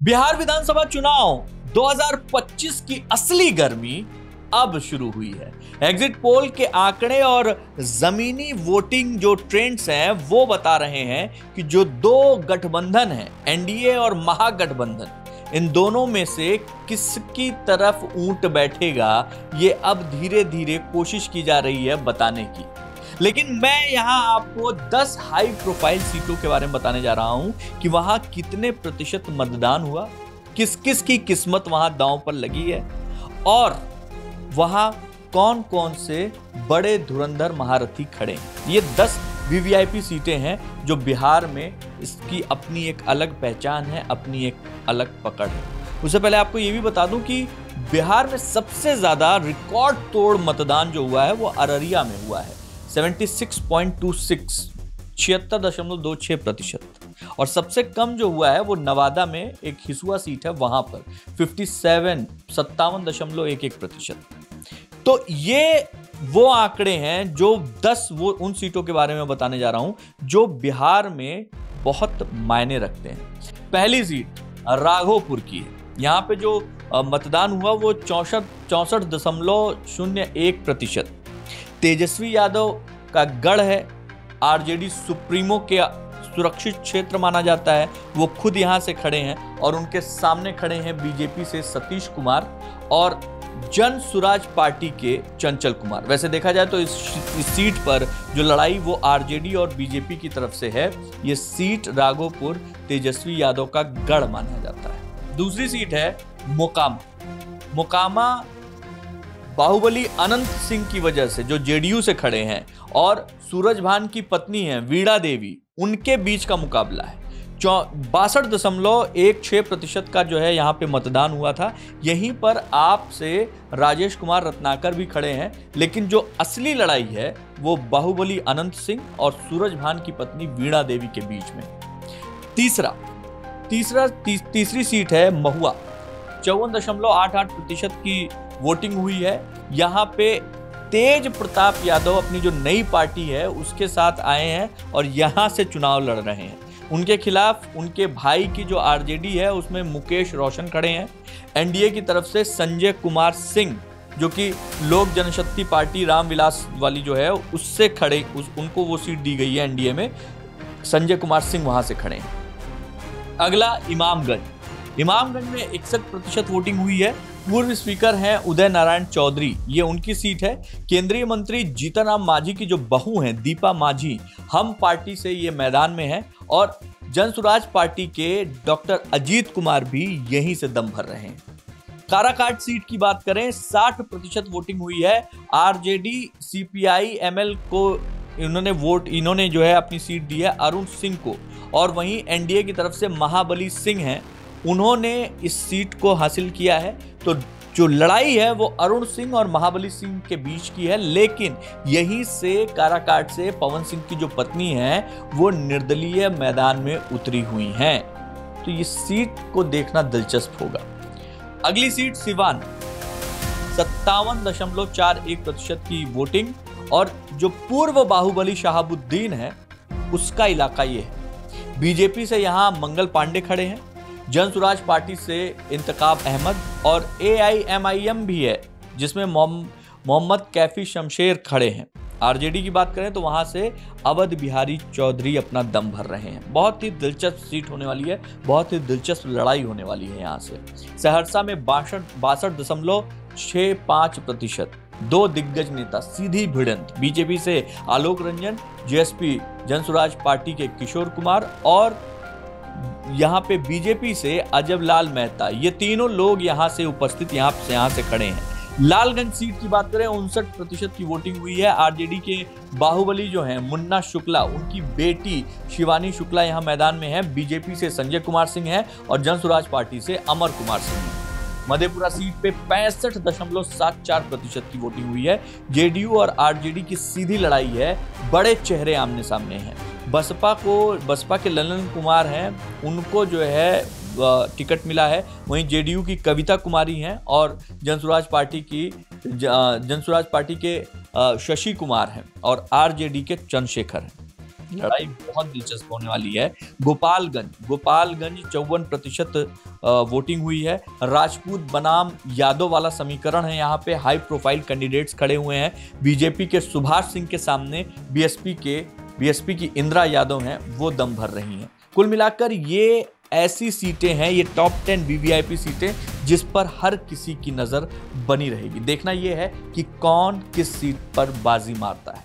बिहार विधानसभा चुनाव 2025 की असली गर्मी अब शुरू हुई है। एग्जिट पोल के आंकड़े और जमीनी वोटिंग जो ट्रेंड्स हैं वो बता रहे हैं कि जो दो गठबंधन हैं, एनडीए और महागठबंधन, इन दोनों में से किसकी तरफ ऊंट बैठेगा ये अब धीरे धीरे कोशिश की जा रही है बताने की। लेकिन मैं यहां आपको 10 हाई प्रोफाइल सीटों के बारे में बताने जा रहा हूं कि वहां कितने प्रतिशत मतदान हुआ, किस किस की किस्मत वहां दांव पर लगी है और वहां कौन कौन से बड़े धुरंधर महारथी खड़े हैं। ये 10 वीवीआईपी सीटें हैं जो बिहार में इसकी अपनी एक अलग पहचान है, अपनी एक अलग पकड़ है। उससे पहले आपको ये भी बता दूं कि बिहार में सबसे ज्यादा रिकॉर्ड तोड़ मतदान जो हुआ है वो अररिया में हुआ है, 76.26 76.26%। और सबसे कम जो हुआ है वो नवादा में एक हिसुआ सीट है, वहां पर 57.11%। तो ये वो आंकड़े हैं जो 10 वो उन सीटों के बारे में बताने जा रहा हूं जो बिहार में बहुत मायने रखते हैं। पहली सीट राघोपुर की है। यहां पे जो मतदान हुआ वो 64.01%। तेजस्वी यादव का गढ़ है, आरजेडी सुप्रीमो के सुरक्षित क्षेत्र माना जाता है। वो खुद यहां से खड़े हैं और उनके सामने खड़े हैं बीजेपी से सतीश कुमार और जन सुराज पार्टी के चंचल कुमार। वैसे देखा जाए तो इस सीट पर जो लड़ाई वो आरजेडी और बीजेपी की तरफ से है। ये सीट राघोपुर तेजस्वी यादव का गढ़ माना जाता है। दूसरी सीट है मोकामा बाहुबली अनंत सिंह की वजह से जो जेडीयू से खड़े हैं और सूरजभान की पत्नी है वीणा देवी, उनके बीच का मुकाबला है। 62.16% का जो है यहाँ पे मतदान हुआ था। यहीं पर आपसे राजेश कुमार रत्नाकर भी खड़े हैं, लेकिन जो असली लड़ाई है वो बाहुबली अनंत सिंह और सूरजभान की पत्नी वीणा देवी के बीच में। तीसरी सीट है महुआ, 54.88% की वोटिंग हुई है। यहाँ पे तेज प्रताप यादव अपनी जो नई पार्टी है उसके साथ आए हैं और यहाँ से चुनाव लड़ रहे हैं। उनके खिलाफ उनके भाई की जो आरजेडी है उसमें मुकेश रोशन खड़े हैं। एनडीए की तरफ से संजय कुमार सिंह जो कि लोक जनशक्ति पार्टी रामविलास वाली जो है उससे खड़े, उनको वो सीट दी गई है एनडीए में। संजय कुमार सिंह वहां से खड़े हैं। अगला इमामगंज में 61% वोटिंग हुई है। पूर्व स्पीकर हैं उदय नारायण चौधरी, ये उनकी सीट है। केंद्रीय मंत्री जीतन राम मांझी की जो बहू हैं दीपा मांझी, हम पार्टी से ये मैदान में है और जनसुराज पार्टी के डॉक्टर अजीत कुमार भी यहीं से दम भर रहे हैं। काराकाट सीट की बात करें, 60% वोटिंग हुई है। आरजेडी सीपीआई एमएल को इन्होंने जो है अपनी सीट दी है अरुण सिंह को, और वहीं एनडीए की तरफ से महाबली सिंह हैं, उन्होंने इस सीट को हासिल किया है। तो जो लड़ाई है वो अरुण सिंह और महाबली सिंह के बीच की है, लेकिन यहीं से काराकाट से पवन सिंह की जो पत्नी है वो निर्दलीय मैदान में उतरी हुई हैं। तो ये सीट को देखना दिलचस्प होगा। अगली सीट सिवान, 57.41% की वोटिंग, और जो पूर्व बाहुबली शहाबुद्दीन है उसका इलाका ये है। बीजेपी से यहां मंगल पांडे खड़े हैं, जनसुराज पार्टी से इंतखाब अहमद और एआईएमआईएम भी है जिसमें मोहम्मद कैफी शमशेर खड़े हैं। आरजेडी की बात करें तो वहां से अवध बिहारी चौधरी अपना दम भर रहे हैं। बहुत ही दिलचस्प सीट होने वाली है, बहुत ही दिलचस्प लड़ाई होने वाली है। यहाँ से सहरसा में 62.65%, दो दिग्गज नेता सीधी भिड़ंत, बीजेपी से आलोक रंजन, जेएसपी जनसुराज पार्टी के किशोर कुमार और यहाँ पे बीजेपी से अजब लाल मेहता, ये तीनों लोग यहाँ से उपस्थित यहाँ से खड़े हैं। लालगंज सीट की बात करें, 59% की वोटिंग हुई है। आरजेडी के बाहुबली जो हैं मुन्ना शुक्ला, उनकी बेटी शिवानी शुक्ला यहाँ मैदान में है। बीजेपी से संजय कुमार सिंह है और जनसुराज पार्टी से अमर कुमार सिंह है। मधेपुरा सीट पे 65.74% की वोटिंग हुई है। जेडीयू और आरजेडी की सीधी लड़ाई है, बड़े चेहरे आमने सामने हैं। बसपा के ललन कुमार हैं, उनको जो है टिकट मिला है। वहीं जेडीयू की कविता कुमारी हैं और जनसुराज पार्टी के शशि कुमार हैं और आरजेडी के चंद्रशेखर हैं। लड़ाई बहुत दिलचस्प होने वाली है। गोपालगंज 54% वोटिंग हुई है। राजपूत बनाम यादव वाला समीकरण है, यहाँ पे हाई प्रोफाइल कैंडिडेट्स खड़े हुए हैं। बीजेपी के सुभाष सिंह के सामने बीएसपी की इंदिरा यादव हैं, वो दम भर रही हैं। कुल मिलाकर ये ऐसी सीटें हैं, ये टॉप 10 वीवीआईपी सीटें जिस पर हर किसी की नजर बनी रहेगी। देखना यह है कि कौन किस सीट पर बाजी मारता है।